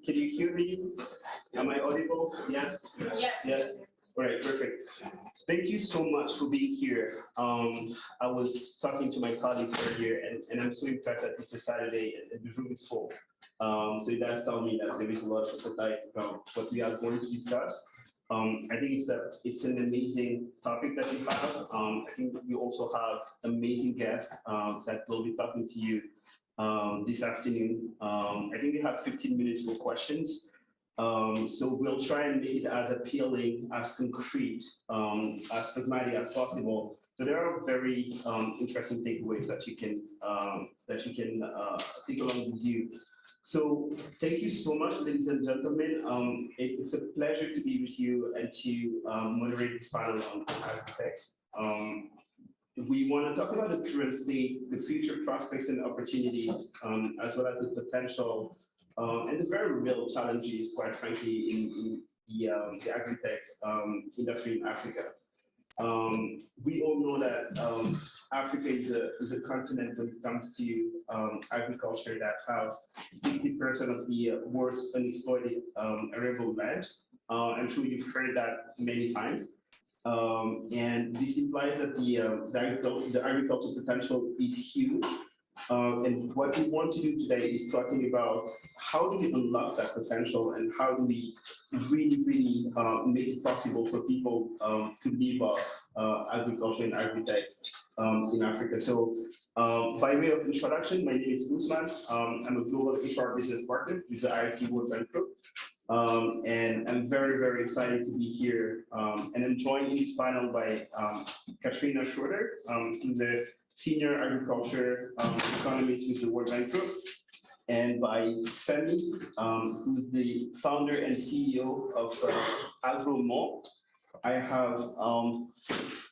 Can you hear me? Am I audible? Yes? Yes. Yes? All right, perfect. Thank you so much for being here. I was talking to my colleagues earlier, and I'm so impressed that it's a Saturday and the room is full. So it does tell me that there is a lot of appetite about what we are going to discuss. I think it's an amazing topic that we have. I think we also have amazing guests that will be talking to you this afternoon. I think we have 15 minutes for questions. So we'll try and make it as appealing, as concrete, as pragmatic as possible. So there are very interesting takeaways that you can take along with you. So thank you so much, ladies and gentlemen. It's a pleasure to be with you and to moderate this panel on AgriTech. We want to talk about the current state, the future prospects and opportunities, as well as the potential and the very real challenges, quite frankly, in the agri-tech industry in Africa. We all know that Africa is a continent when it comes to agriculture that have 60% of the world's unexploited arable land. I'm sure you've heard that many times. And this implies that the agricultural potential is huge. And what we want to do today is talking about how do we unlock that potential and how do we really make it possible for people to live off agriculture and agri-tech in Africa. So by way of introduction, my name is Usman. I'm a global HR business partner with the IFC World Bank Group. And I'm very excited to be here. And I'm joined in this panel by Katrina Schroeder, who's a senior agriculture economist with the World Bank Group, and by Femi, who's the founder and CEO of AgroMont. I have,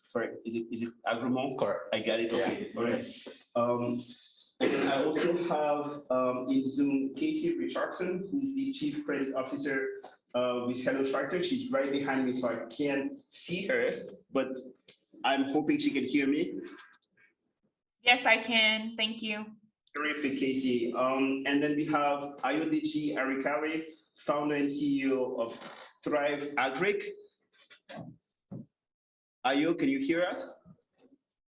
sorry, is it AgroMont? Correct. I got it. Okay. Yeah. All right. And I also have in Zoom Casey Richardson, who's the Chief Credit Officer with Hello Tractor. She's right behind me, so I can't see her, but I'm hoping she can hear me. Yes, I can. Thank you. Terrific, Casey. And then we have Ayodeji Arikale, founder and CEO of Thrive Agric. Ayo, can you hear us?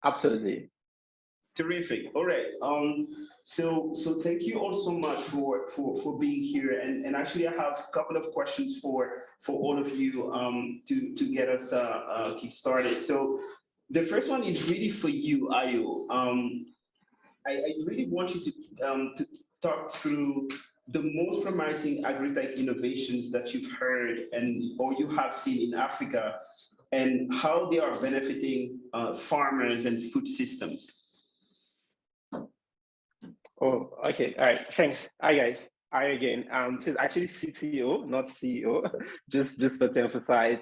Absolutely. Terrific. All right. So thank you all so much for being here. And actually, I have a couple of questions for all of you to get us kick started. So the first one is really for you, Ayo. I really want you to talk through the most promising agri-tech innovations that you've heard or you have seen in Africa, and how they are benefiting farmers and food systems. Oh, okay. All right. Thanks. Hi, guys. Hi again. So it's actually CTO, not CEO, just to emphasize.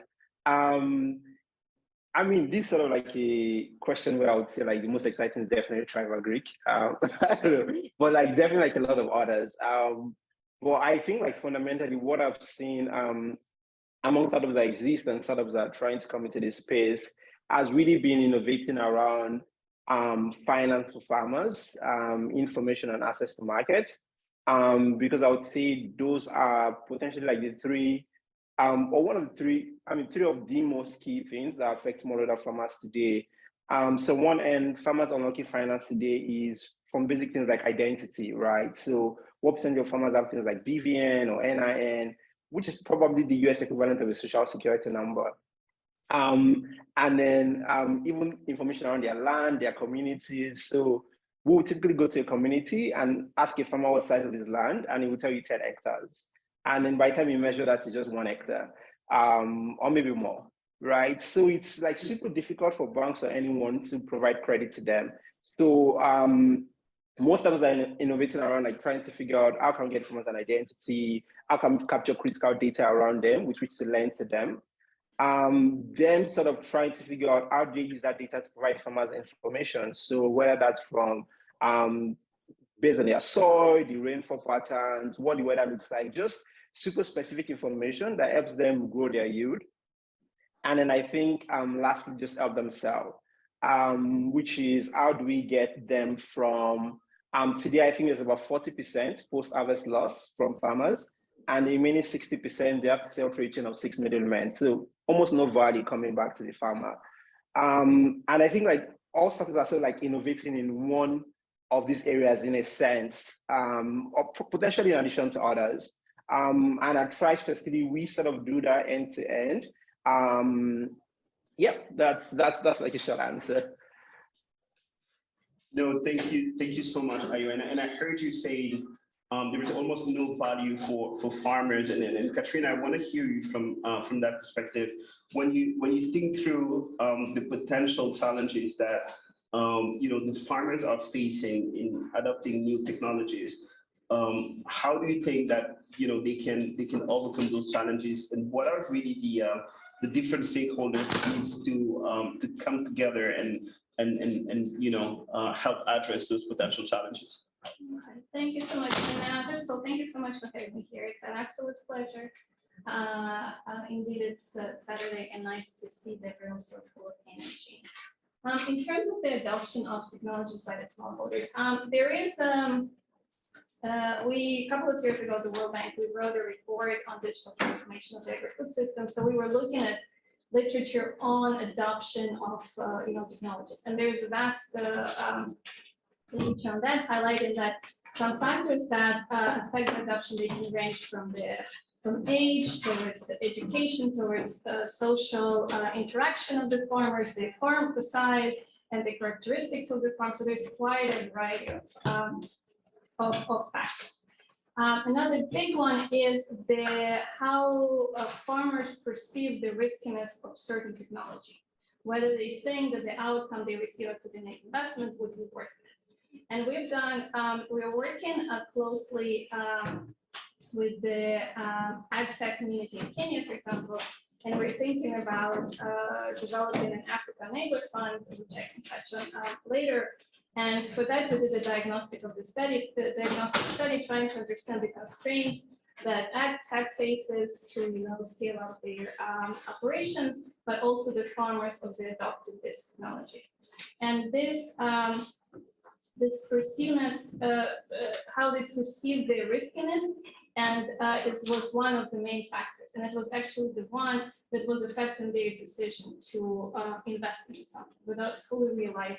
I mean, this sort of like a question where I would say like the most exciting is definitely Thrive Agric. I don't know, but like definitely like a lot of others. Well, I think like fundamentally what I've seen among startups that exist and startups that are trying to come into this space has really been innovating around finance for farmers, information and access to markets, because I would say those are potentially like the three, or one of the three, three of the most key things that affect smallholder farmers today. So one end, farmers unlocking finance today is from basic things like identity, right? So what percentage of farmers have things like BVN or NIN, which is probably the US equivalent of a social security number. And then even information around their land, their communities. So we will typically go to a community and ask a farmer what size of his land, and he will tell you 10 hectares. And then by the time you measure that, it's just 1 hectare, or maybe more, right? So it's like super difficult for banks or anyone to provide credit to them. So most of us are innovating around like trying to figure out how can we get farmers an identity, how can we capture critical data around them, which to lend to them. Then sort of trying to figure out how do you use that data to provide farmers information. So whether that's from based on their soil, the rainfall patterns, what the weather looks like, just super specific information that helps them grow their yield. And then I think lastly, just help them sell, which is how do we get them from, today I think there's about 40% post-harvest loss from farmers. and the remaining 60%, they have to sell through a chain of 6 middlemen. So almost no value coming back to the farmer. And I think like all startups are sort of like innovating in one of these areas in a sense, or potentially in addition to others. And at Thrive specifically, we sort of do that end to end. Yeah, that's like a short answer. No, thank you so much, Ayo. And I heard you say there is almost no value for farmers. And Katrina, I want to hear you from that perspective. When you think through the potential challenges that the farmers are facing in adopting new technologies, how do you think that they can overcome those challenges, and what are really the different stakeholders needs to come together and help address those potential challenges? Okay. Thank you so much. And first of all, thank you so much for having me here. It's an absolute pleasure. Indeed, it's Saturday and nice to see that we're also full of energy. In terms of the adoption of technologies by the smallholders, there is a couple of years ago, the World Bank, we wrote a report on digital transformation of the agri-food system. So we were looking at literature on adoption of technologies, and there's a vast literature on that, highlighting that some factors that affect adoption, they can range from age towards education, towards social interaction of the farmers, the farm, the size, and the characteristics of the farm. So there's quite a variety of factors. Another big one is how farmers perceive the riskiness of certain technology, whether they think that the outcome they receive after the investment would be worth it. And we're working closely with the AgriTech community in Kenya, for example, and we're thinking about developing an Africa Neighbor Fund, which I can touch on later. And for that, we did a diagnostic study trying to understand the constraints that AgTech faces to scale up their operations, but also the farmers of the adopted these technologies. And this perceiveness, how they perceive their riskiness, and it was one of the main factors. And it was actually the one that was affecting their decision to invest into something without fully realizing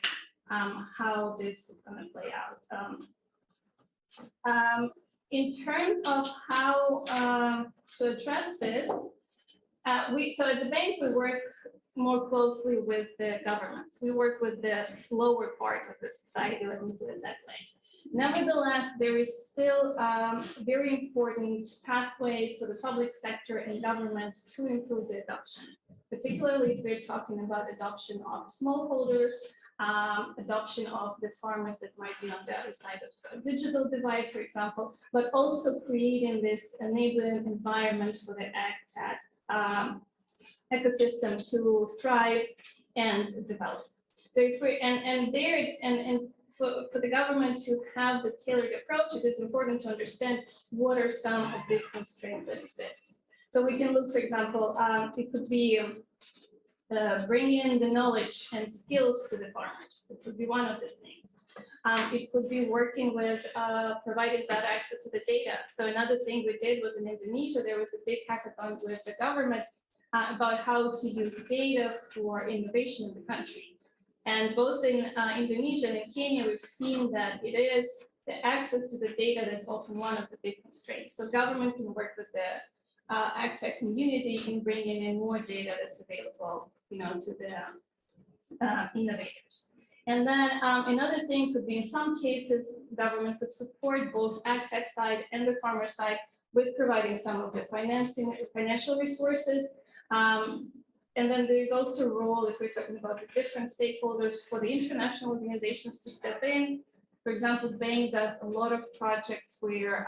how this is going to play out. In terms of how to address this, so at the bank, we work more closely with the governments. We work with the slower part of the society, let me put it that way. Nevertheless, there is still very important pathways for the public sector and government to improve the adoption, particularly if we're talking about adoption of smallholders, adoption of the farmers that might be on the other side of a digital divide, for example, but also creating this enabling environment for the AgTech ecosystem to thrive and develop. So if we for the government to have the tailored approach, it is important to understand what are some of these constraints that exist. So we can look, for example, it could be bringing in the knowledge and skills to the farmers. It could be one of the things. It could be working with providing better access to the data. So another thing we did was in Indonesia, there was a big hackathon with the government about how to use data for innovation in the country. And both in Indonesia and in Kenya, we've seen that it is the access to the data that's often one of the big constraints. So government can work with the AgTech community in bringing in more data that's available, to the innovators. And then another thing could be, in some cases, government could support both AgTech side and the farmer side with providing some of the financial resources. And then there's also a role, if we're talking about the different stakeholders, for the international organizations to step in. For example, the bank does a lot of projects where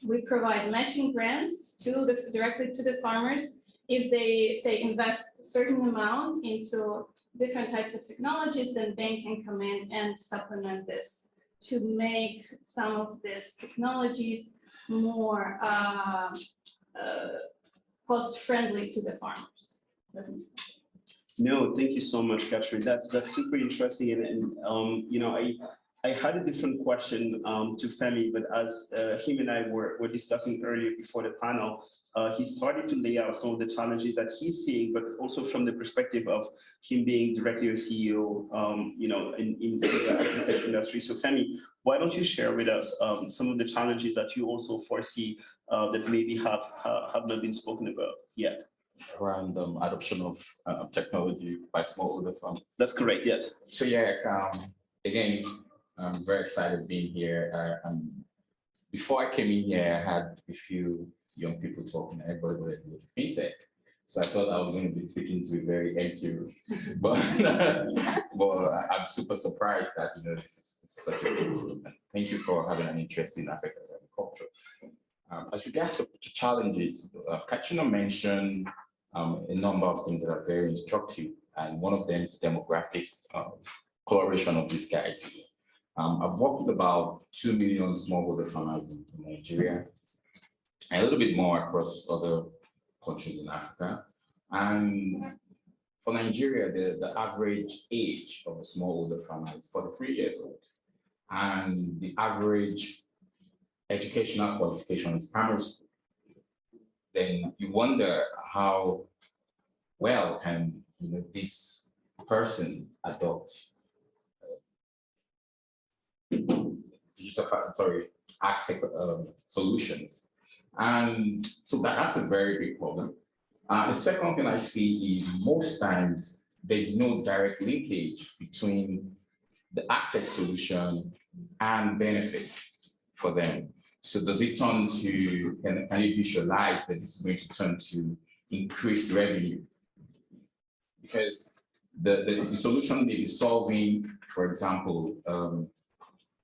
we provide matching grants directly to the farmers. If they say invest a certain amount into different types of technologies, then bank can come in and supplement this to make some of these technologies more cost-friendly to the farmers. No, thank you so much, Katrin. That's super interesting, and I had a different question to Femi, but as him and I were discussing earlier before the panel, he started to lay out some of the challenges that he's seeing, but also from the perspective of him being directly a CEO, in the AgriTech industry. So Femi, why don't you share with us some of the challenges that you also foresee that maybe have not been spoken about yet? Around adoption of technology by smallholder farmers. That's correct, yes. So yeah, again, I'm very excited being here. Before I came in here, I had a few young people talking, everybody was with fintech. So I thought I was going to be speaking to a very empty room, but I'm super surprised that this is such a big group. And thank you for having an interest in African agriculture. As regards to challenges, Katrina mentioned a number of things that are very instructive, and one of them is demographic coloration of this guide. I've worked with about 2 million smallholder farmers in Nigeria, and a little bit more across other countries in Africa. And for Nigeria, the average age of a smallholder farmer is 43 years old. And the average educational qualification is primary school. Then you wonder how well can this person adopt AgTech solutions. And so that's a very big problem. The second thing I see is most times there's no direct linkage between the AgTech solution and benefits for them. So does it turn to, can you visualize that this is going to turn to increased revenue? Because the solution may be solving, for example,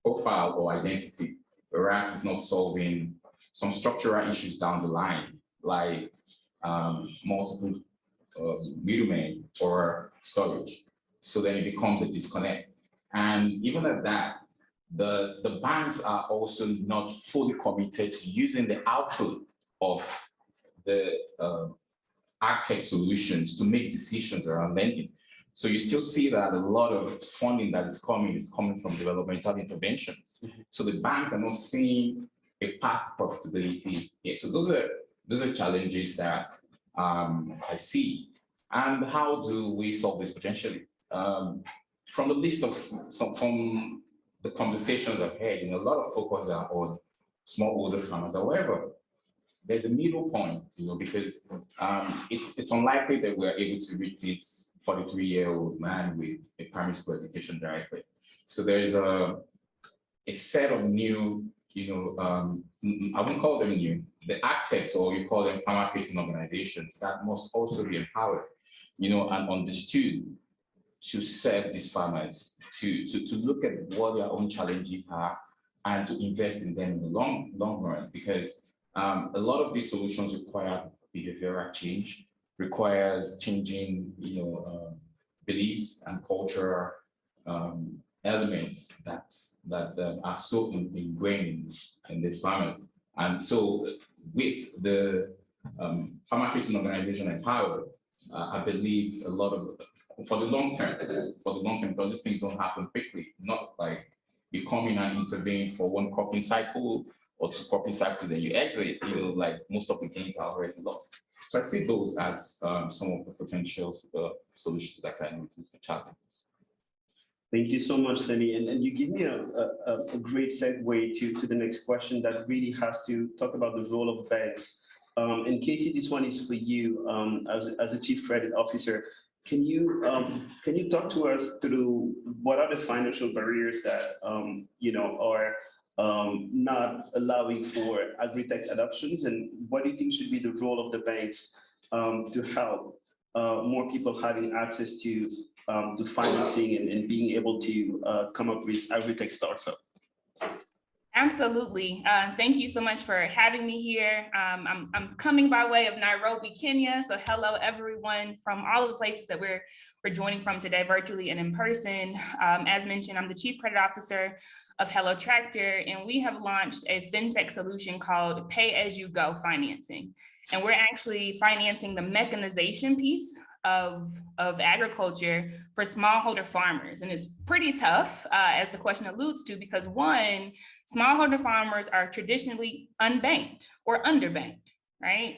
profile or identity, whereas it's not solving some structural issues down the line, like multiple middlemen or storage. So then it becomes a disconnect. And even at that, the banks are also not fully committed to using the output of the AgTech solutions to make decisions around lending. So you still see that a lot of funding that is coming from developmental interventions. So the banks are not seeing a path to profitability yet. So those are challenges that I see. And how do we solve this potentially? From the list of from the conversations I've had, a lot of focus are on smallholder farmers. However, there's a middle point, because it's unlikely that we're able to reach this 43-year-old man with a primary school education directly. So there's a set of new, I wouldn't call them new, the AgTechs, or you call them farmer-facing organizations that must also be empowered, and understood to serve these farmers, to look at what their own challenges are and to invest in them in the long run, because a lot of these solutions require behavioral change, requires changing, beliefs and cultural elements that are so ingrained in these farmers. And so with the farmer-facing organization empowered, I believe a lot of, for the long term, because these things don't happen quickly, not like you come in and intervene for one cropping cycle or 2 cropping cycles, then you exit, like most of the gains are already lost. So I see those as some of the potential solutions that can reduce the challenges. Thank you so much, Femi. And you give me a great segue to the next question that really has to talk about the role of banks. And Casey, this one is for you as a Chief Credit Officer. Can you talk to us through what are the financial barriers that are not allowing for AgriTech adoptions, and what do you think should be the role of the banks to help more people having access to financing and being able to come up with AgriTech startup? Absolutely. Thank you so much for having me here. I'm coming by way of Nairobi, Kenya. So hello, everyone from all of the places that we're joining from today, virtually and in person. As mentioned, I'm the Chief Credit Officer of Hello Tractor, and we have launched a fintech solution called Pay-as-you-go financing. And we're actually financing the mechanization piece of agriculture for smallholder farmers. And it's pretty tough, as the question alludes to, because one, smallholder farmers are traditionally unbanked or underbanked, right?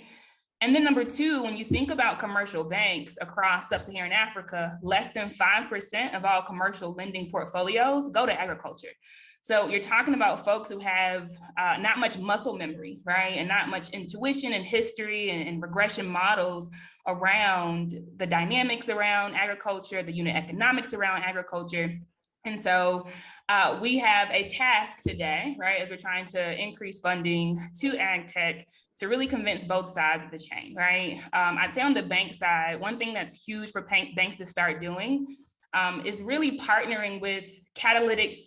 And then number two, when you think about commercial banks across sub-Saharan Africa, less than 5% of all commercial lending portfolios go to agriculture. So you're talking about folks who have not much muscle memory, right? And not much intuition and history and regression models around the dynamics around agriculture, the unit economics around agriculture. And so we have a task today, right, as we're trying to increase funding to AgTech to really convince both sides of the chain, right? I'd say on the bank side, one thing that's huge for banks to start doing is really partnering with catalytic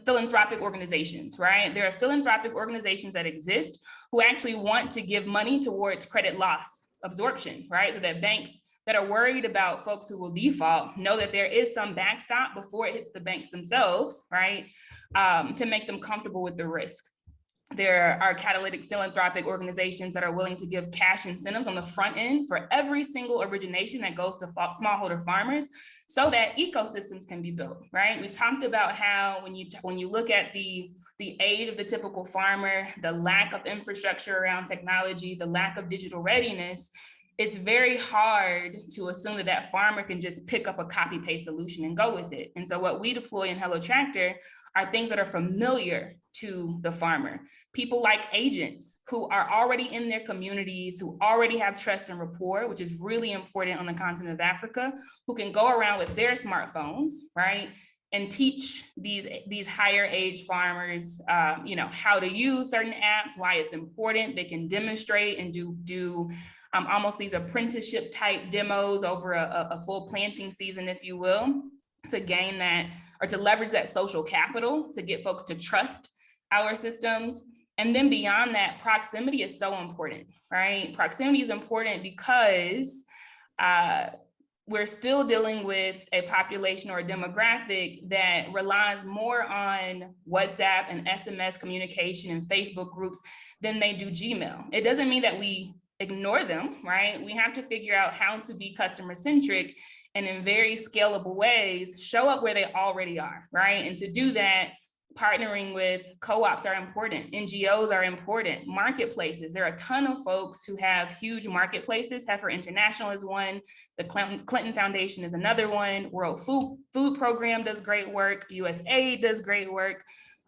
philanthropic organizations, right? There are philanthropic organizations that exist who actually want to give money towards credit loss absorption, right? So that banks that are worried about folks who will default know that there is some backstop before it hits the banks themselves, right? To make them comfortable with the risk. There are catalytic philanthropic organizations that are willing to give cash incentives on the front end for every single origination that goes to smallholder farmers so that ecosystems can be built, right? We talked about how when you look at the age of the typical farmer, the lack of infrastructure around technology, the lack of digital readiness, it's very hard to assume that that farmer can just pick up a copy-paste solution and go with it. And so what we deploy in Hello Tractor are things that are familiar to the farmer. People like agents who are already in their communities, who already have trust and rapport, which is really important on the continent of Africa, who can go around with their smartphones, right? And teach these higher age farmers, how to use certain apps, why it's important. They can demonstrate and do almost these apprenticeship type demos over a full planting season, if you will, to gain that or to leverage that social capital to get folks to trust our systems. And then beyond that, proximity is so important, right? Proximity is important because we're still dealing with a population or a demographic that relies more on WhatsApp and SMS communication and Facebook groups than they do Gmail. It doesn't mean that we ignore them, right? We have to figure out how to be customer centric and in very scalable ways, show up where they already are, right? And to do that, partnering with co-ops are important, NGOs are important, marketplaces. There are a ton of folks who have huge marketplaces. Heifer International is one, the Clinton Foundation is another one, World Food Program does great work, USAID does great work,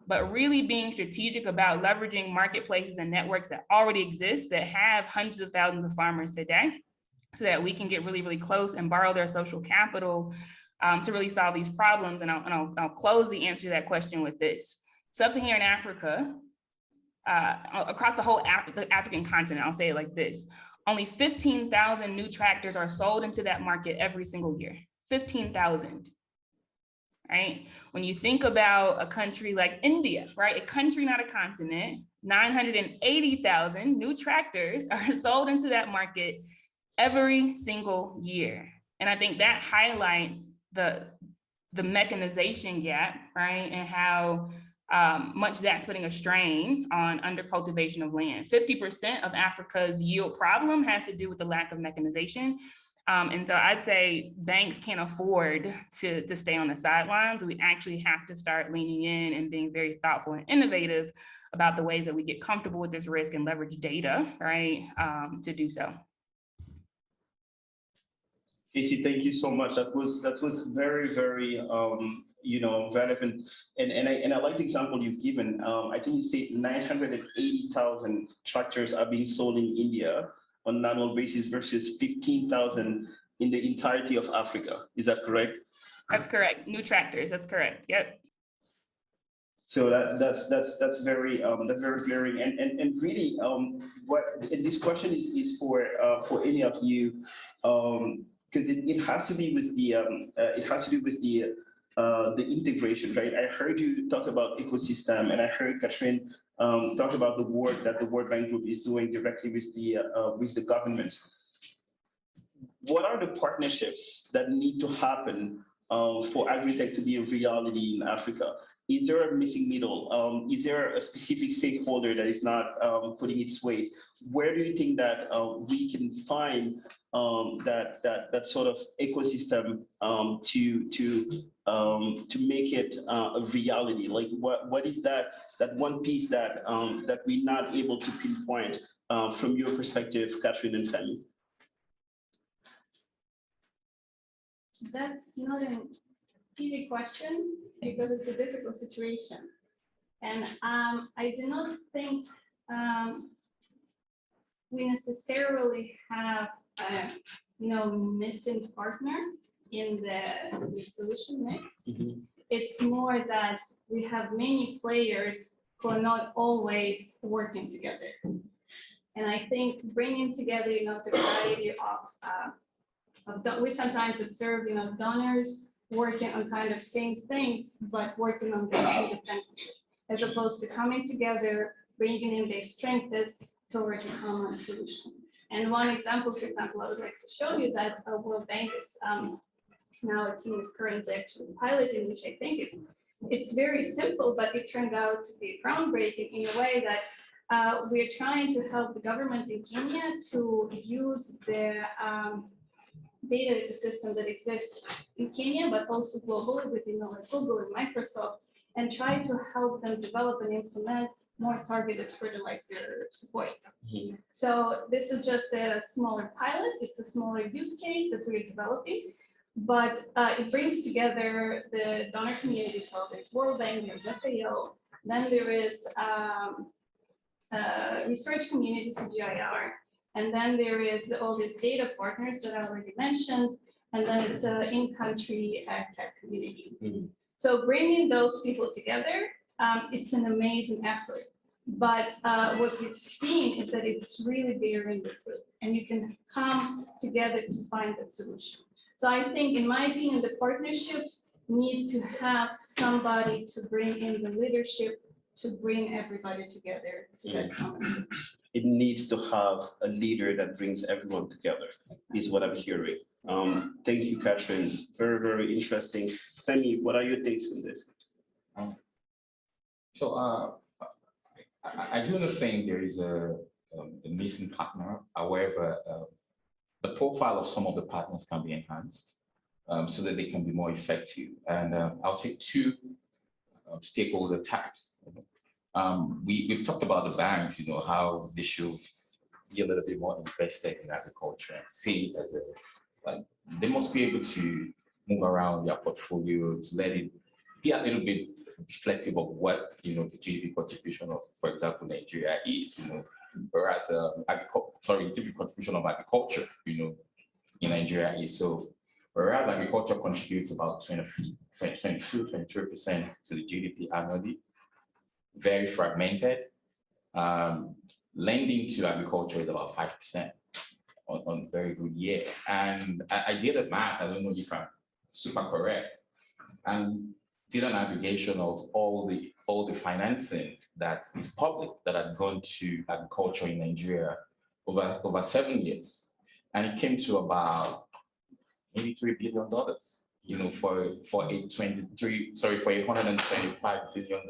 but really being strategic about leveraging marketplaces and networks that already exist that have hundreds of thousands of farmers today so that we can get really, really close and borrow their social capital to really solve these problems. And I'll close the answer to that question with this. Sub-Saharan Africa, across the African continent, I'll say it like this, only 15,000 new tractors are sold into that market every single year, 15,000. Right? When you think about a country like India, right? A country, not a continent, 980,000 new tractors are sold into that market every single year. And I think that highlights the mechanization gap, right? And how much that's putting a strain on undercultivation of land. 50% of Africa's yield problem has to do with the lack of mechanization. And so I'd say banks can't afford to stay on the sidelines. We actually have to start leaning in and being very thoughtful and innovative about the ways that we get comfortable with this risk and leverage data, right, to do so. Casey, thank you so much. That was very, very relevant. And I like the example you've given. I think you said 980,000 tractors are being sold in India on an annual basis versus 15,000 in the entirety of Africa. Is that correct? That's correct. New tractors. That's correct. Yep. So that's very glaring. And really, and this question is for any of you, because it has to be with the integration, right? I heard you talk about ecosystem, and I heard Catherine talk about the work that the World Bank Group is doing directly with the government. What are the partnerships that need to happen for AgriTech to be a reality in Africa? is there a missing middle? Is there a specific stakeholder that is not putting its weight? Where do you think that we can find that sort of ecosystem to make it a reality? Like what is that one piece that that we're not able to pinpoint from your perspective, Catherine and Femi? That's not an easy question because it's a difficult situation. And I do not think we necessarily have a missing partner in the solution mix. Mm-hmm. It's more that we have many players who are not always working together. And I think bringing together, the variety of we sometimes observe, donors working on kind of same things, but working on them independently, as opposed to coming together, bringing in their strengths towards a common solution. And one example, for example, I would like to show you that World Bank is now a team is currently actually piloting, which I think it's very simple, but it turned out to be groundbreaking in a way that we're trying to help the government in Kenya to use the data ecosystem that exists in Kenya, but also globally within like Google and Microsoft, and try to help them develop and implement more targeted fertilizer support. Mm-hmm. So this is just a smaller pilot. It's a smaller use case that we're developing, but it brings together the donor community. So there's World Bank, there's FAO, then there is research community, CGIAR, and then there is all these data partners that I already mentioned, and then it's in-country AgTech community. Mm-hmm. So bringing those people together, it's an amazing effort. But what we've seen is that it's really bearing the fruit, and you can come together to find that solution. So I think, in my opinion, the partnerships need to have somebody to bring in the leadership to bring everybody together to that common solution. It needs to have a leader that brings everyone together, is what I'm hearing. Thank you, Catherine. Very, very interesting. Femi, what are your takes on this? I do not think there is a missing partner. However, the profile of some of the partners can be enhanced so that they can be more effective. And I'll take two stakeholder types. We've talked about the banks, how they should be a little bit more invested in agriculture and see it as they must be able to move around their portfolio to let it be a little bit reflective of what the GDP contribution of, for example, Nigeria is. Whereas GDP contribution of agriculture, in Nigeria is so. Whereas agriculture contributes about 23% to the GDP annually, very fragmented. Lending to agriculture is about 5% on very good year. And I did a math, I don't know if I'm super correct, and did an aggregation of all the financing that is public that had gone to agriculture in Nigeria over 7 years. And it came to about maybe $3 billion, for a $125 billion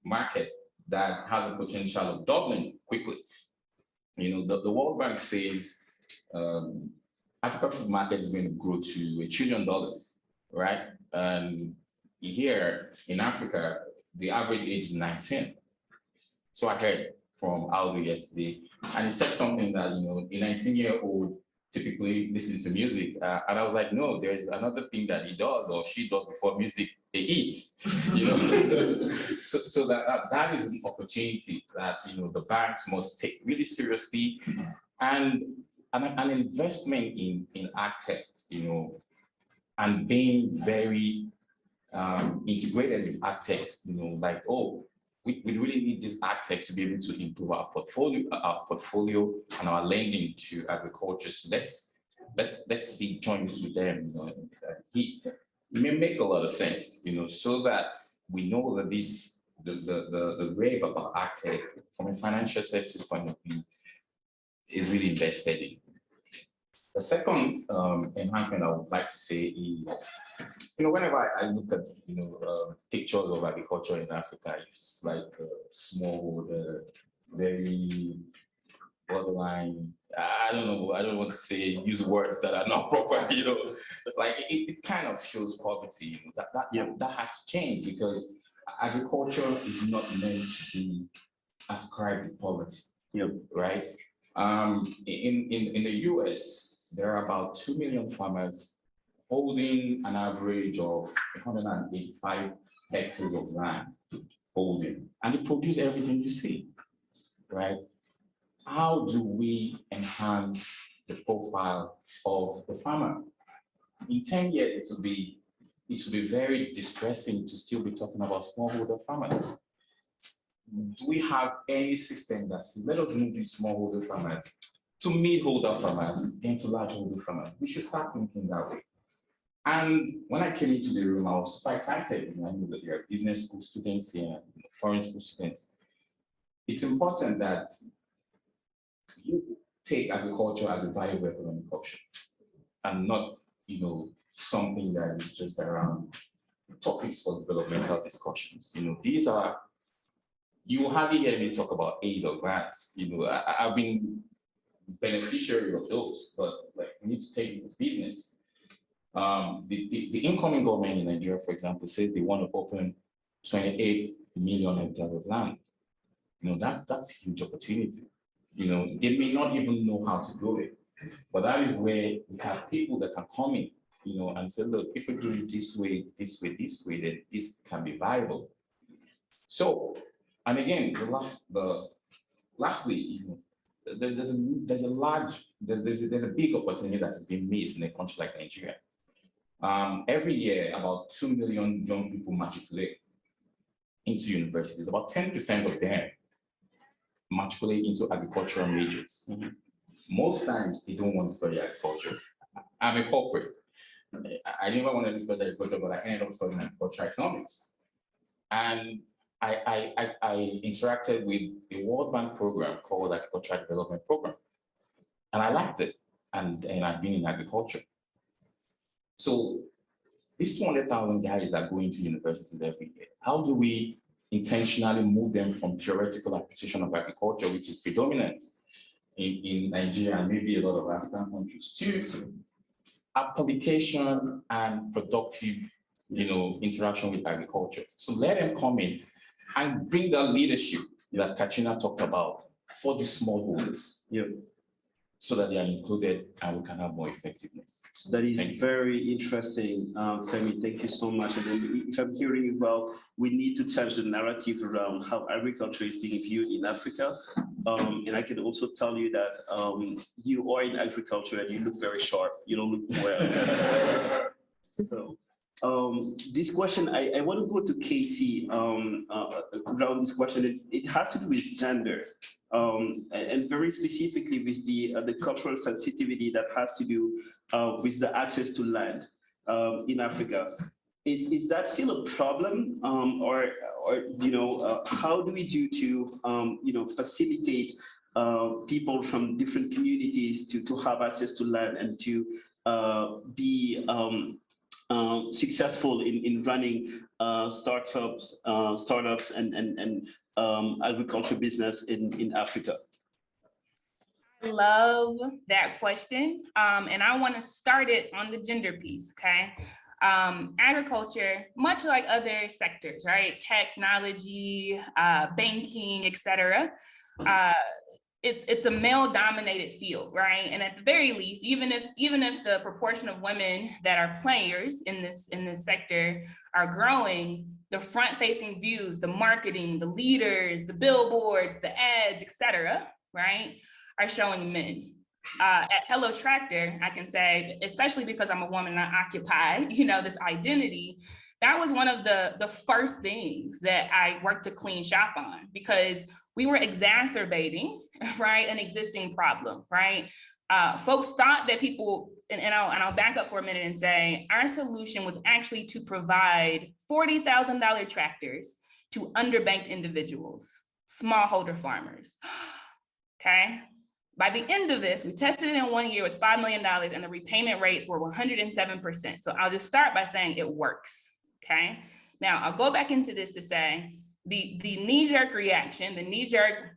market that has a potential of doubling quickly. The World Bank says African food market is going to grow to $1 trillion, right? And here in Africa, the average age is 19. So I heard from Aldo yesterday, and he said something that, a 19-year-old typically listens to music. And I was like, no, there's another thing that he does or she does before music, they eat, So that is an opportunity that, the banks must take really seriously, and an investment in AgTech, and being very integrated with AgTech, we really need this AgTech to be able to improve our portfolio and our lending to agriculture. So let's be joined with them. It may make a lot of sense, so that we know that the wave about AgTech from a financial services point of view is really invested in. The second enhancement I would like to say is Whenever I look at, pictures of agriculture in Africa, it's like smallholder, very borderline. I don't know. I don't want to use words that are not proper. Like it kind of shows poverty. That has to change because agriculture is not meant to be ascribed to poverty. Right. In the US, there are about 2 million farmers holding an average of 185 hectares of land holding, and they produce everything you see, right? How do we enhance the profile of the farmer? In 10 years, it will be very distressing to still be talking about smallholder farmers. Do we have any system that says, let us move these smallholder farmers to mid-holder farmers, then to large-holder farmers? We should start thinking that way. And when I came into the room, I was quite excited. I know that there are business school students here, foreign school students. It's important that you take agriculture as a viable economic option and not, something that is just around topics for developmental discussions. These are, you hardly hear me talk about aid or grants. I've been beneficiary of those, but like we need to take this as business. The incoming government in Nigeria, for example, says they want to open 28 million hectares of land. That's a huge opportunity. They may not even know how to do it, but that is where we have people that can come in, and say, look, if we do it this way, then this can be viable. So, and again, lastly, there's a big opportunity that is being missed in a country like Nigeria. Every year, about 2 million young people matriculate into universities. About 10% of them matriculate into agricultural majors. Most times, they don't want to study agriculture. I'm a corporate. I never wanted to study agriculture, but I ended up studying agricultural economics. And I interacted with a World Bank program called Agricultural Development Program. And I liked it. And I've been in agriculture. So these 200,000 guys that go into universities every year, how do we intentionally move them from theoretical appreciation of agriculture, which is predominant in Nigeria and maybe a lot of African countries, to application and productive, interaction with agriculture? So let them come in and bring that leadership that Katrina talked about for the smallholders. So that they are included and we can have more effectiveness. That is very interesting, Femi. Thank you so much. And then if I'm hearing it well, we need to change the narrative around how agriculture is being viewed in Africa. And I can also tell you that you are in agriculture and you look very sharp. You don't look well. So this question, I want to go to Casey around this question. It has to do with gender. And very specifically with the cultural sensitivity that has to do with the access to land in Africa. Is that still a problem, or how do we do to facilitate people from different communities to have access to land and to be successful in running startups and agriculture business in Africa? I love that question. And I want to start it on the gender piece, okay? Agriculture, much like other sectors, right? Technology, banking, et cetera, it's a male-dominated field, right? And at the very least, even if the proportion of women that are players in this sector are growing, the front-facing views, the marketing, the leaders, the billboards, the ads, et cetera, right, are showing men. At Hello Tractor, I can say, especially because I'm a woman and I occupy, this identity, that was one of the first things that I worked to clean shop on, because we were exacerbating, right, an existing problem, right? Folks thought that people, and I'll back up for a minute and say, our solution was actually to provide $40,000 tractors to underbanked individuals, smallholder farmers, okay? By the end of this, we tested it in 1 year with $5 million and the repayment rates were 107%. So I'll just start by saying it works, okay? Now I'll go back into this to say the knee-jerk reaction, the knee-jerk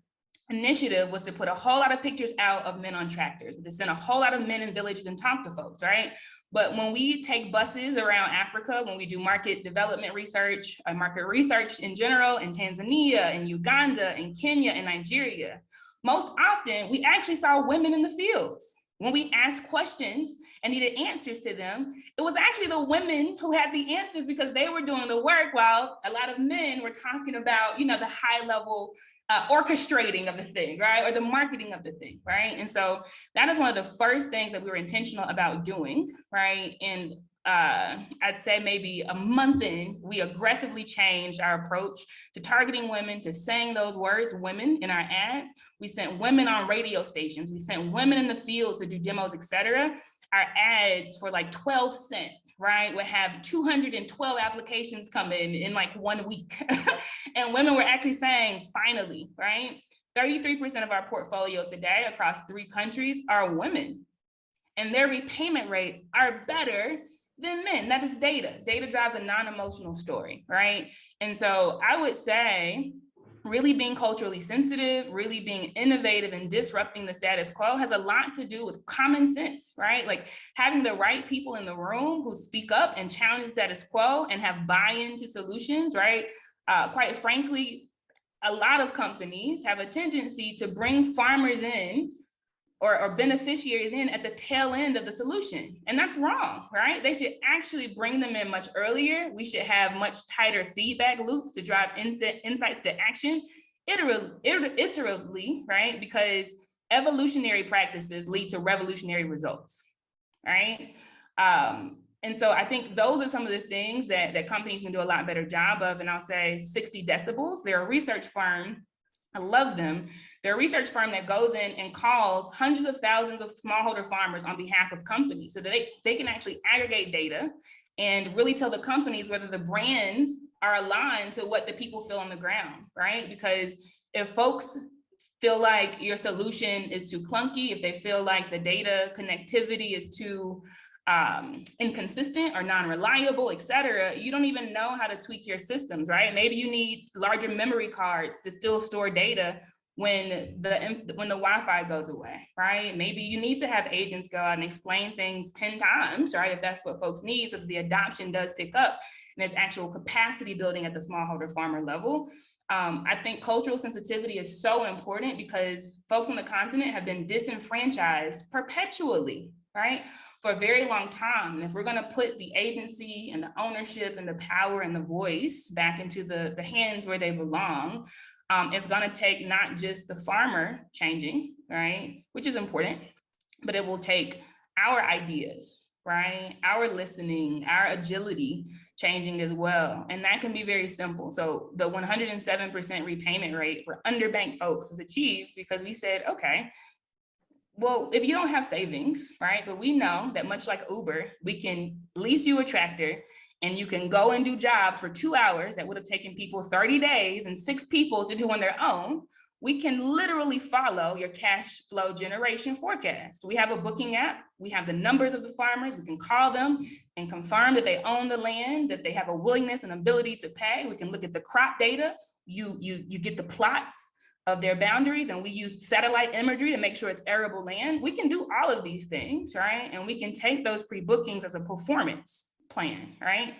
initiative was to put a whole lot of pictures out of men on tractors, to send a whole lot of men in villages and talk to folks, right? But when we take buses around Africa, when we do market development research, market research in general, in Tanzania, in Uganda, in Kenya, and Nigeria, most often we actually saw women in the fields. When we asked questions and needed answers to them, it was actually the women who had the answers because they were doing the work while a lot of men were talking about, you know, the high level orchestrating of the thing, right? Or the marketing of the thing, right? And so that is one of the first things that we were intentional about doing, right? And I'd say maybe a month in, we aggressively changed our approach to targeting women, to saying those words, women, in our ads. We sent women on radio stations. We sent women in the fields to do demos, et cetera. Our ads for like 12 cents, right, would have 212 applications come in like 1 week. And women were actually saying, finally, right? 33% of our portfolio today across 3 countries are women. And their repayment rates are better than men. That is data. Data drives a non-emotional story, right? And so I would say really being culturally sensitive, really being innovative and disrupting the status quo has a lot to do with common sense, right? Like having the right people in the room who speak up and challenge the status quo and have buy-in to solutions, right? Quite frankly, a lot of companies have a tendency to bring farmers in or beneficiaries in at the tail end of the solution. And that's wrong, right? They should actually bring them in much earlier. We should have much tighter feedback loops to drive insights to action iteratively, right? Because evolutionary practices lead to revolutionary results, right? And so I think those are some of the things that companies can do a lot better job of. And I'll say 60 decibels, they're a research firm. I love them. They're a research firm that goes in and calls hundreds of thousands of smallholder farmers on behalf of companies so that they can actually aggregate data and really tell the companies whether the brands are aligned to what the people feel on the ground, right? Because if folks feel like your solution is too clunky, if they feel like the data connectivity is too inconsistent or non-reliable, et cetera, you don't even know how to tweak your systems, right? Maybe you need larger memory cards to still store data when the Wi-Fi goes away, right? Maybe you need to have agents go out and explain things 10 times, right? If that's what folks need, so that the adoption does pick up and there's actual capacity building at the smallholder farmer level. I think cultural sensitivity is so important because folks on the continent have been disenfranchised perpetually, right? For a very long time. And if we're going to put the agency and the ownership and the power and the voice back into the hands where they belong, it's going to take not just the farmer changing, right, which is important, but it will take our ideas, right, our listening, our agility changing as well. And that can be very simple. So the 107% repayment rate for underbanked folks was achieved because we said, okay, well, if you don't have savings, right, but we know that much like Uber, we can lease you a tractor and you can go and do jobs for 2 hours that would have taken people 30 days and 6 people to do on their own. We can literally follow your cash flow generation forecast. We have a booking app. We have the numbers of the farmers. We can call them and confirm that they own the land, that they have a willingness and ability to pay. We can look at the crop data. You get the plots of their boundaries, and we use satellite imagery to make sure it's arable land. We can do all of these things, right? And we can take those pre-bookings as a performance plan, right?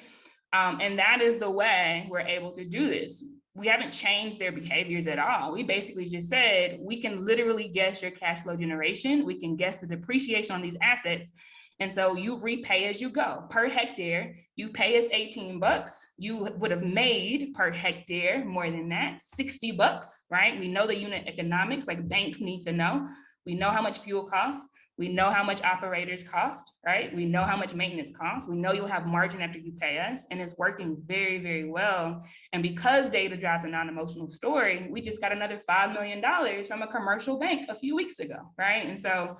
And that is the way we're able to do this. We haven't changed their behaviors at all. We basically just said, we can literally guess your cash flow generation. We can guess the depreciation on these assets. And so you repay as you go. Per hectare, you pay us 18 bucks. You would have made per hectare more than that, 60 bucks, right? We know the unit economics, like banks need to know. We know how much fuel costs. We know how much operators cost, right? We know how much maintenance costs. We know you'll have margin after you pay us, and it's working very, very well. And because data drives a non-emotional story, we just got another $5 million from a commercial bank a few weeks ago, right? And so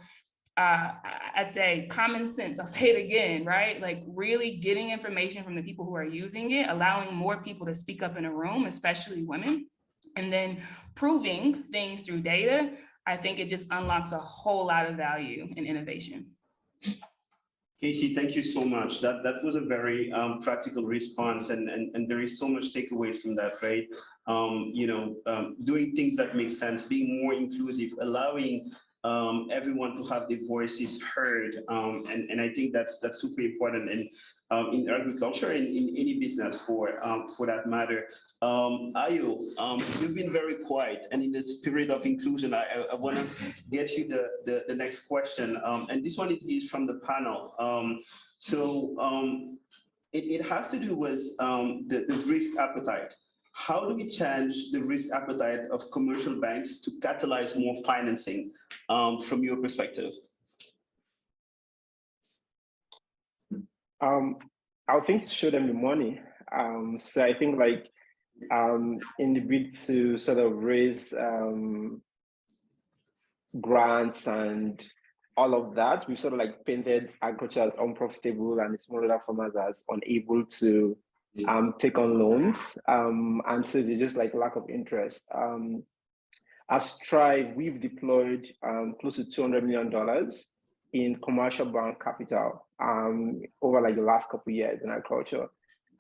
I'd say common sense, I'll say it again, right? Like really getting information from the people who are using it, allowing more people to speak up in a room, especially women, and then proving things through data. I think it just unlocks a whole lot of value and innovation. Casey, thank you so much. That was a very practical response, and there is so much takeaways from that, right? Doing things that make sense, being more inclusive, allowing everyone to have their voices heard, and I think that's super important in agriculture and in any business for that matter. Ayo, you've been very quiet, and in the spirit of inclusion, I want to get you the next question, and this one is from the panel. It has to do with the risk appetite. How do we change the risk appetite of commercial banks to catalyze more financing from your perspective? I think show them the money. So I think like in the bid to sort of raise grants and all of that, we sort of like painted agriculture as unprofitable and the smallholder farmers as unable to take on loans. And so they just like lack of interest. As Strive, we've deployed close to $200 million in commercial bank capital over like the last couple of years in agriculture.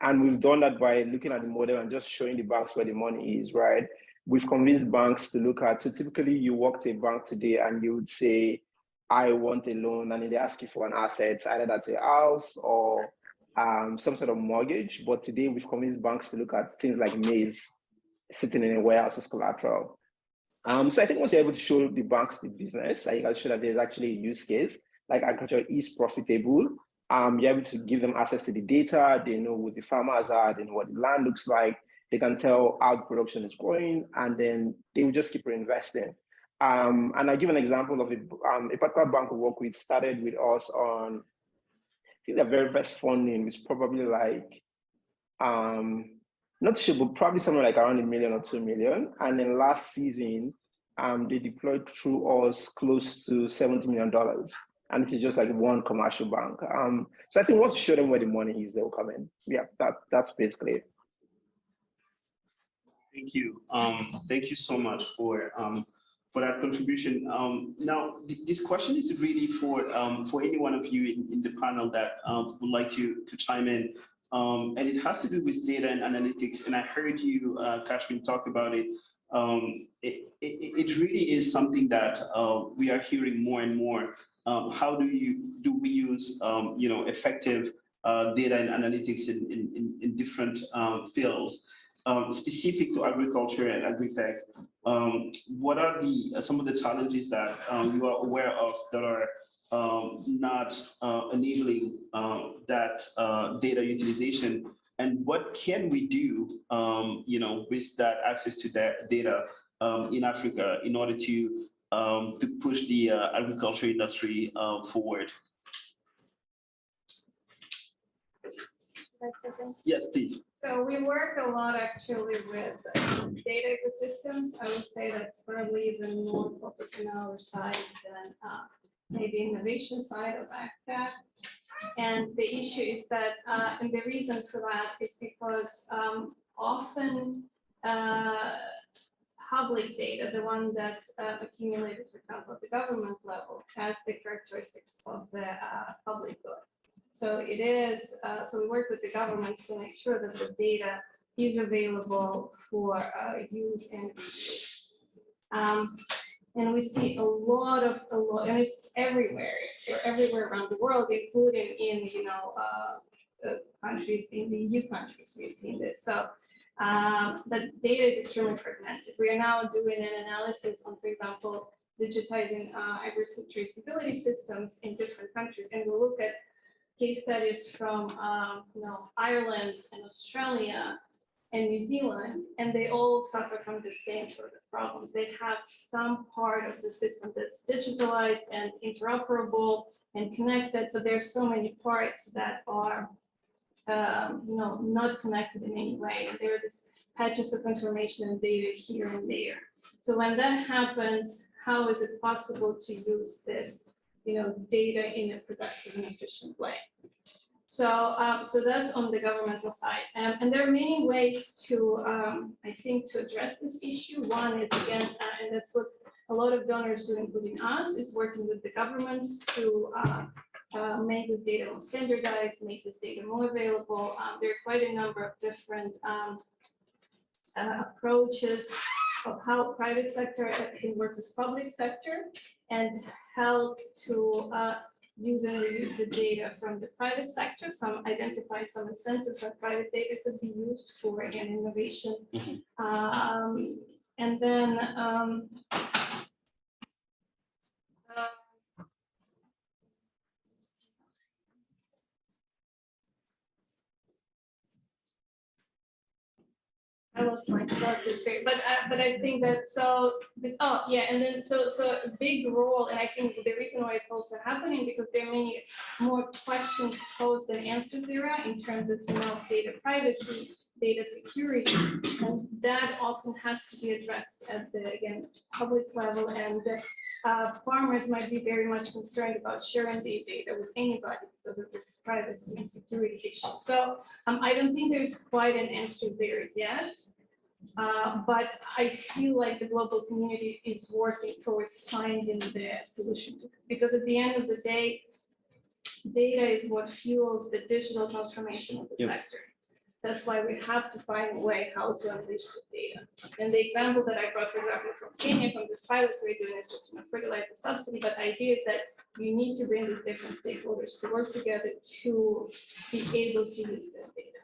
And we've done that by looking at the model and just showing the banks where the money is, right? We've convinced banks to look at, so typically you walk to a bank today and you would say, I want a loan, and they ask you for an asset, either that's a house or some sort of mortgage. But today we've convinced banks to look at things like maize sitting in a warehouse as collateral. So I think once you're able to show the banks the business, you can show that there's actually a use case, like agriculture is profitable. You're able to give them access to the data, they know what the farmers are, they know what the land looks like, they can tell how the production is growing, and then they will just keep reinvesting. And I'll give an example of a particular bank we work with started with us on, I think their very first funding was probably like, not sure, but probably somewhere like around $1 million or $2 million. And then last season, they deployed through us close to $70 million. And this is just like one commercial bank. So I think once you show them where the money is, they'll come in. Yeah, that's basically it. Thank you. Thank you so much for that contribution. Now, this question is really for any one of you in the panel that would like to chime in. And it has to do with data and analytics. And I heard you, Catherine, talk about it. It really is something that we are hearing more and more. How do we use effective data and analytics in different fields? Specific to agriculture and AgriTech, what are some of the challenges that you are aware of that are not enabling that data utilization, and what can we do, with that access to that data in Africa in order to push the agriculture industry forward? Yes, please. So we work a lot actually with data ecosystems. I would say that's probably even more focused on our side than maybe innovation side of AgTech. And the issue is that, and the reason for that is because often public data, the one that's accumulated, for example, at the government level, has the characteristics of the public good. So it is, so we work with the governments to make sure that the data is available for use and reuse. And we see a lot, and it's everywhere. They're everywhere around the world, including in, countries, in the EU countries, we've seen this. So the data is extremely fragmented. We are now doing an analysis on, for example, digitizing agri-food traceability systems in different countries. And we'll look at case studies from Ireland and Australia and New Zealand, and they all suffer from the same sort of problems. They have some part of the system that's digitalized and interoperable and connected, but there are so many parts that are not connected in any way. And there are these patches of information and data here and there. So when that happens, how is it possible to use this data in a productive and efficient way? So, so that's on the governmental side. And there are many ways to, I think, to address this issue. One is, again, and that's what a lot of donors do, including us, is working with the governments to make this data more standardized, make this data more available. There are quite a number of different approaches of how private sector can work with public sector and help to use and reuse the data from the private sector. Identify some incentives that private data could be used for, again, innovation. And then I lost my thought this year, but I think that and then so a big role, and I think the reason why it's also happening because there are many more questions posed than answered there are in terms of data privacy, data security, and that often has to be addressed at the public level, and farmers might be very much concerned about sharing the data with anybody because of this privacy and security issue. So I don't think there's quite an answer there yet, but I feel like the global community is working towards finding the solution to this, because at the end of the day, data is what fuels the digital transformation of the sector. That's why we have to find a way how to unleash the data. And the example that I brought, for example, from Kenya, from this pilot we're doing is just fertilizer subsidy, but the idea is that you need to bring these different stakeholders to work together to be able to use this data.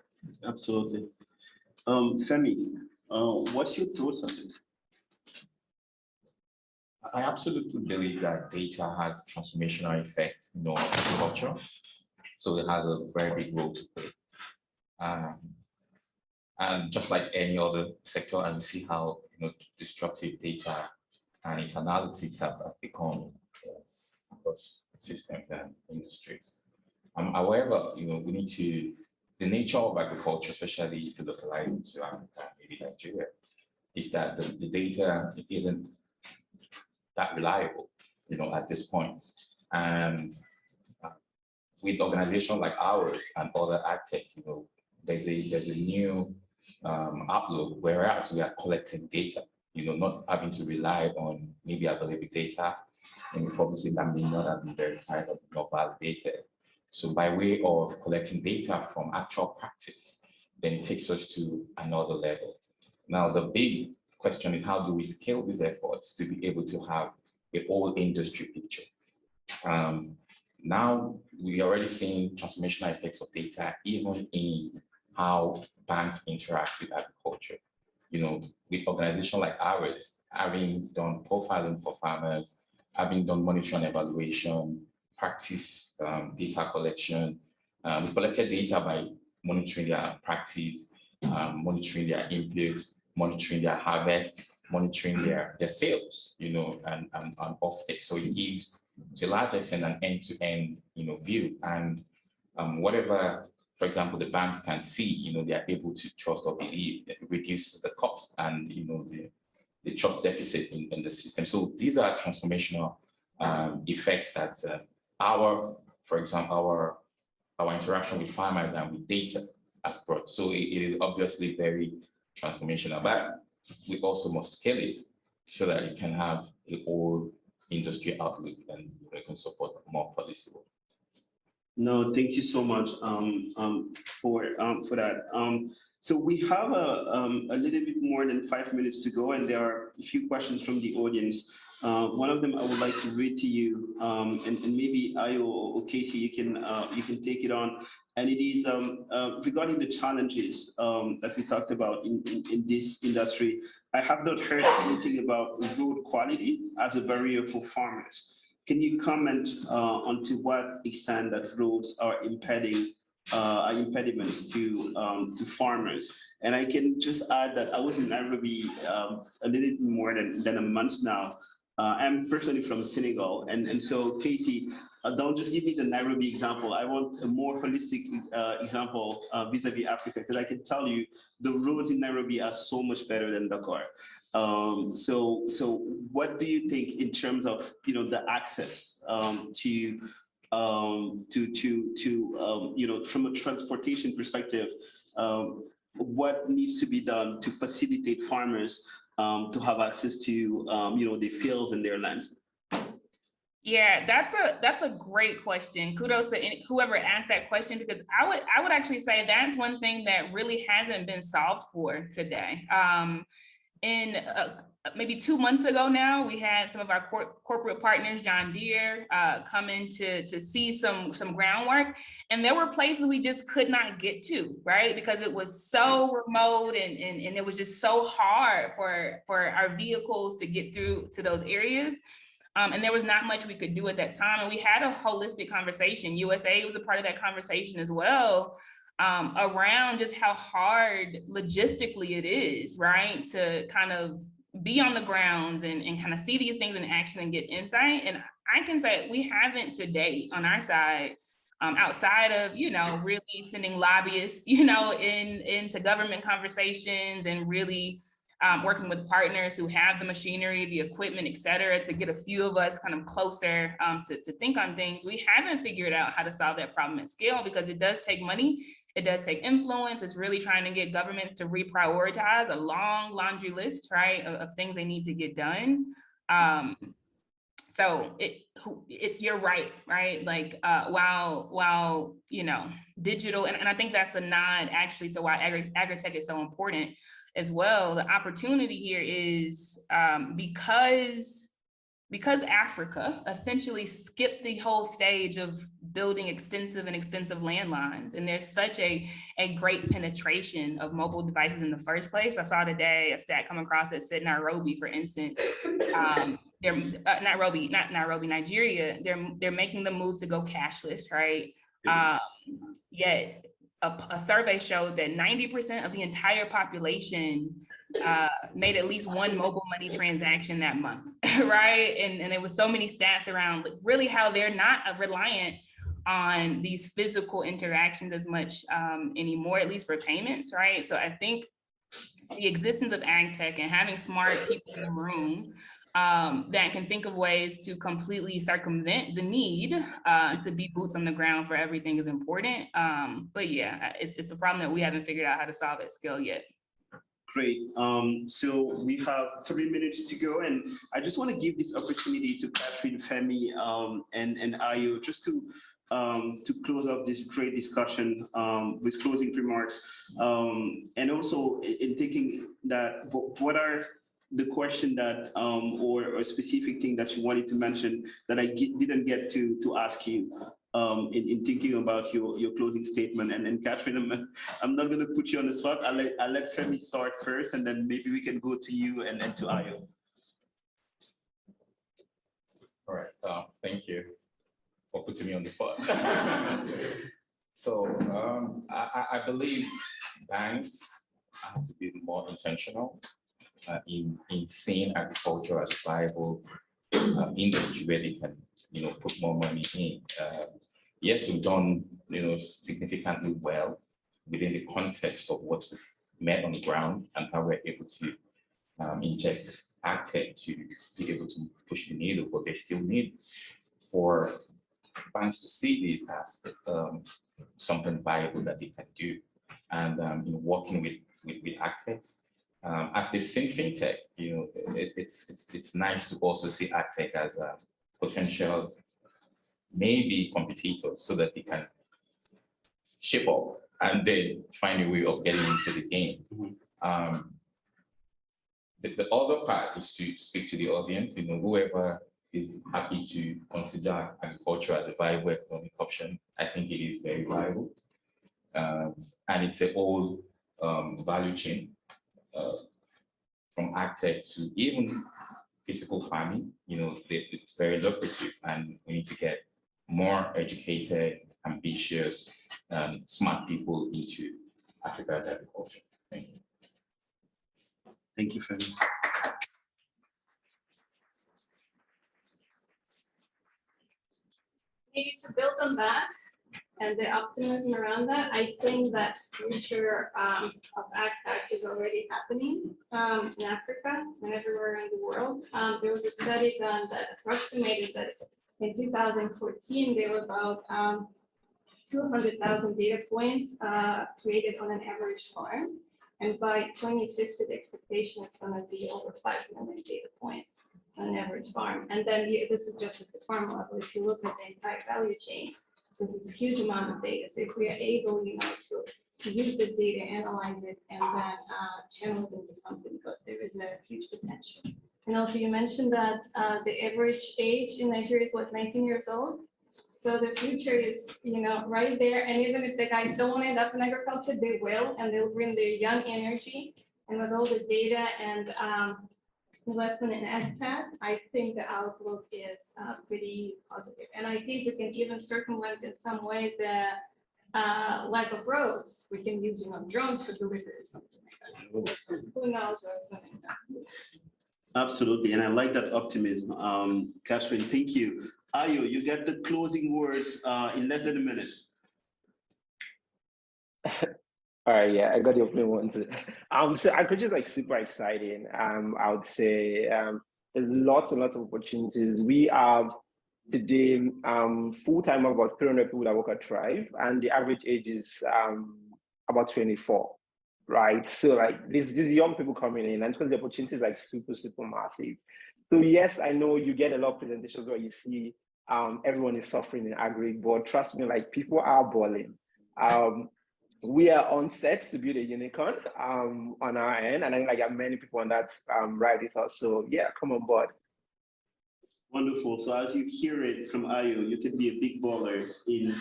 Absolutely. Femi, what's your thoughts on this? I absolutely believe that data has transformational effect, on agriculture. So it has a very big role to play. And just like any other sector, and we see how destructive data and its analytics have become across systems and industries. However, we need to, the nature of agriculture, especially if you localize into Africa, maybe Nigeria, is that the data isn't that reliable, at this point. And with organizations like ours and other AgTech, there's a new outlook, whereas we are collecting data, not having to rely on maybe available data and publicly that may not have been verified or not validated. So by way of collecting data from actual practice, then it takes us to another level. Now, the big question is, how do we scale these efforts to be able to have a whole industry picture? Now, we are already seeing transformational effects of data, even in how banks interact with agriculture. With organizations like ours, having done profiling for farmers, having done monitoring and evaluation, practice data collection, we've collected data by monitoring their practice, monitoring their input, monitoring their harvest, monitoring their sales, and offtake. So it gives, to a large extent, an end-to-end, view. And whatever, for example, the banks can see, they are able to trust or believe that it reduces the cost and, the trust deficit in the system. So these are transformational effects that for example, our interaction with farmers and with data has brought. So it is obviously very transformational, but we also must scale it so that it can have a whole industry outlook and it can support more policy work. No, thank you so much for that. So we have a little bit more than 5 minutes to go, and there are a few questions from the audience. One of them I would like to read to you, and maybe Ayo or Casey, you can take it on. And it is regarding the challenges that we talked about in this industry. I have not heard anything about road quality as a barrier for farmers. Can you comment on to what extent that roads are impediments to farmers? And I can just add that I was in Nairobi a little bit more than a month now. I'm personally from Senegal, and so Casey, don't just give me the Nairobi example. I want a more holistic example vis-a-vis Africa, because I can tell you the roads in Nairobi are so much better than Dakar. So what do you think in terms of the access to from a transportation perspective? What needs to be done to facilitate farmers to have access to, you know, the fields in their lands? Yeah, that's a great question. Kudos to whoever asked that question, because I would actually say that's one thing that really hasn't been solved for today. Maybe 2 months ago now, we had some of our corporate partners, John Deere, come in to see some groundwork, and there were places we just could not get to, right? Because it was so remote and it was just so hard for our vehicles to get through to those areas. And there was not much we could do at that time. And we had a holistic conversation. USA was a part of that conversation as well, around just how hard logistically it is, right? To kind of be on the grounds and kind of see these things in action and get insight. And I can say we haven't to date on our side, outside of, you know, really sending lobbyists, you know, into government conversations and really working with partners who have the machinery, the equipment, et cetera, to get a few of us kind of closer to think on things. We haven't figured out how to solve that problem at scale, because it does take money. It does take influence. It's really trying to get governments to reprioritize a long laundry list, right, of things they need to get done. So you're right? Like while you know, digital, and I think that's a nod actually to why AgriTech is so important as well. The opportunity here is because Africa essentially skipped the whole stage of building extensive and expensive landlines, and there's such a great penetration of mobile devices in the first place. I saw today a stat come across that said Nairobi, for instance, Nigeria, they're making the move to go cashless, right? Yet a survey showed that 90% of the entire population made at least one mobile money transaction that month, right? And there was so many stats around really how they're not reliant on these physical interactions as much anymore, at least for payments, right? So I think the existence of AgTech and having smart people in the room that can think of ways to completely circumvent the need to be boots on the ground for everything is important. But yeah, it's a problem that we haven't figured out how to solve at scale yet. Great. So we have 3 minutes to go, and I just want to give this opportunity to Catherine, Femi, and Ayo, just to close up this great discussion with closing remarks, and also in thinking that what are the question that or a specific thing that you wanted to mention that I didn't get to ask you in thinking about your closing statement. And Catherine, I'm not going to put you on the spot. I'll let Femi start first, and then maybe we can go to you and to Ayo. All right, thank you for putting me on the spot. So I believe banks have to be more intentional in seeing agriculture as a viable industry where they can, you know, put more money in. Yes, we've done, you know, significantly well within the context of what we've met on the ground and how we're able to inject AgTech to be able to push the needle, but there's still need for banks to see this as something viable that they can do. And you know, working with AgTech, as they've seen fintech, you know, it's nice to also see AgTech as a potential maybe competitors, so that they can shape up and then find a way of getting into the game. The other part is to speak to the audience, you know, whoever is happy to consider agriculture as a viable economic option. I think it is very viable. And it's a whole value chain from AgTech to even physical farming. You know, it's very lucrative, and we need to get more educated, ambitious, smart people into Africa's agriculture. Thank you. Thank you, Femi. Maybe to build on that and the optimism around that, I think that future of AgTech is already happening in Africa and everywhere in the world. There was a study done that approximated that in 2014, there were about 200,000 data points created on an average farm. And by 2050, the expectation is going to be over 5 million data points on an average farm. And then this is just at the farm level. If you look at the entire value chain, this is a huge amount of data. So if we are able, to use the data, analyze it, and then channel it into something good, there is a huge potential. And also you mentioned that the average age in Nigeria is what, 19 years old? So the future is, right there. And even if the guys don't want to end up in agriculture, they will, and they'll bring their young energy. And with all the data and investment in AgTech, I think the outlook is pretty positive. And I think we can even circumvent in some way the lack of roads. We can use, drones for delivery or something like that. Who knows? Absolutely, and I like that optimism. Catherine, thank you. Ayo, you get the closing words in less than a minute. All right, yeah, I got the opening ones. So AgriTech is like super exciting. I would say there's lots and lots of opportunities. We have today full-time about 300 people that work at Thrive, and the average age is about 24, right? So like these young people coming in, and because the opportunity is like super, super massive. So yes, I know you get a lot of presentations where you see everyone is suffering in agri, but trust me, like people are balling. We are on set to build a unicorn on our end, and I think like many people on that ride with us. So yeah, come on board. Wonderful. So as you hear it from Ayo, you can be a big baller in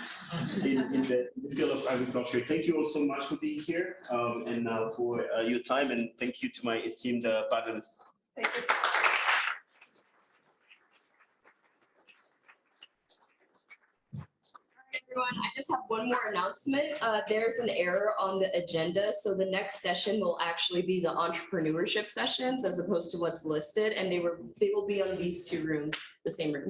the field of agriculture. Thank you all so much for being here and now for your time, and thank you to my esteemed panelists. Thank you. Everyone, I just have one more announcement. There's an error on the agenda. So the next session will actually be the entrepreneurship sessions as opposed to what's listed. And they will be on these two rooms, the same room.